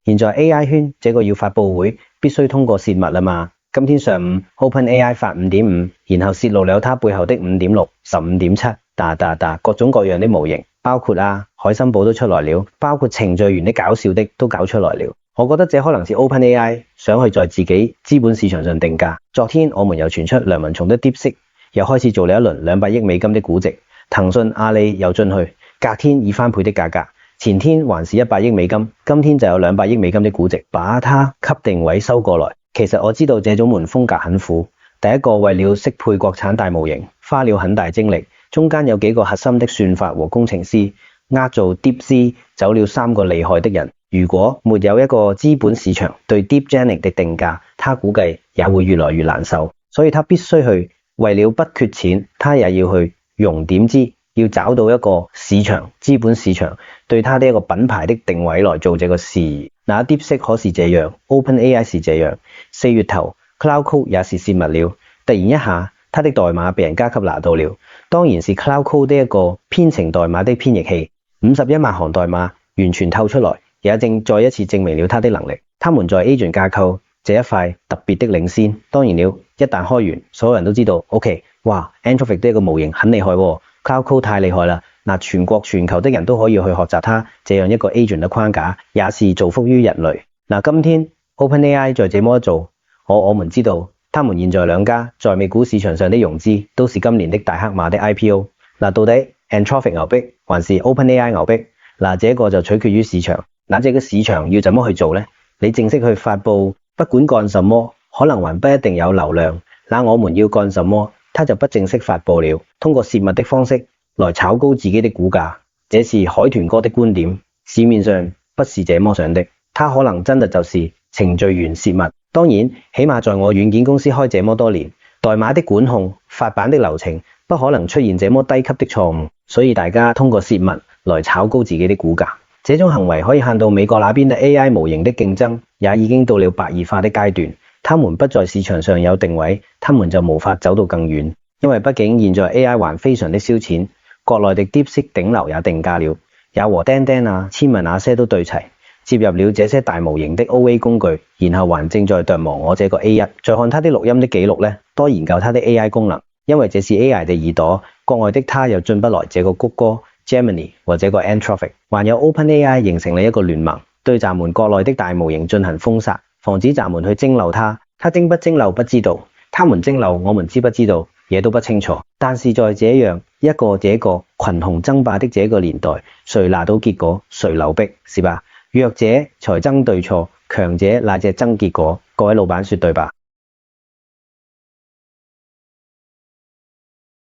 現在 AI 圈這個要發佈會必須通過泄密啦嘛。今天上午 OpenAI 發 5.5， 然後泄露了它背後的 5.6、15.7， 各種各樣的模型，包括海森堡都出來了，包括程序員的搞笑的都搞出來了。我覺得這可能是 OpenAI 想去在自己資本市場上定價。昨天我們又傳出梁文松的 DeepSeek 又開始做了一輪200億美金的估值，騰訊、阿里又進去，隔天以翻倍的價格，前天還是100億美金，今天就有200億美金的估值，把它給定位收過來。其實我知道這種門風格很苦，第一個為了適配國產大模型，花了很大精力，中間有幾個核心的算法和工程師，做 DeepSeek 走了3個厲害的人。如果沒有一個資本市場對 DeepGenic 的定價，他估計也會越來越難受，所以他必須去，為了不缺錢，他也要去融點資，要找到一個市場，資本市場對他的一個品牌的定位來做這個事。那 DeepSeek 可是這樣 ，OpenAI 是這樣。4月頭 Cloudcode 也是泄密了，突然一下，他的代碼被人家給拿到了。當然是 Cloudcode 的一個編程代碼的編譯器，51萬行代碼完全透出來，也再一次證明了他的能力。他們在 Agent 架構這一塊特別的領先。當然了，一旦開源，所有人都知道 ，OK， 哇 Anthropic 的一個模型很厲害喎，Cloudcode 太厲害啦。全國全球的人都可以去學習它這樣一個 agent 的框架，也是造福於人類。今天 OpenAI 在這麼一做，我們知道，他們現在兩家在美股市場上的融資都是今年的大黑馬的 IPO。到底 Anthropic 牛逼還是 OpenAI 牛逼？這個就取決於市場。這個市場要怎麼去做呢？你正式去發佈，不管幹什麼，可能還不一定有流量。我們要幹什麼，它就不正式發佈了，通過泄密的方式來炒高自己的股價，這是海豚哥的觀點。市面上不是這麼想的，他可能真的就是程序員泄密。當然，起碼在我軟件公司開這麼多年，代碼的管控、發版的流程不可能出現這麼低級的錯誤，所以大家通過泄密來炒高自己的股價。這種行為可以看到美國那邊的 AI 模型的競爭也已經到了白熱化的階段，他們不在市場上有定位，他們就無法走到更遠，因為畢竟現在 AI 還非常的燒錢。國內的 DeepSeek 頂流也定價了，也和釘釘、千文那些都對齊，接入了這些大模型的 OA 工具，然後還正在琢磨我這個 A1。再看他的錄音的記錄呢，多研究他的 AI 功能，因為這是 AI 的耳朵，國外的他又進不來這個谷歌、Gemini 或者個 Anthropic， 還有 OpenAI 形成了一個聯盟，對咱們國內的大模型進行封殺，防止咱們去蒸餾它。它蒸不蒸餾不知道，他們蒸餾我們知不知道？也都不清楚，但是在這樣一個群雄爭霸的這個年代，誰拿到結果，誰流逼，是吧？弱者才爭對錯，強者那隻爭結果。各位老闆說對吧？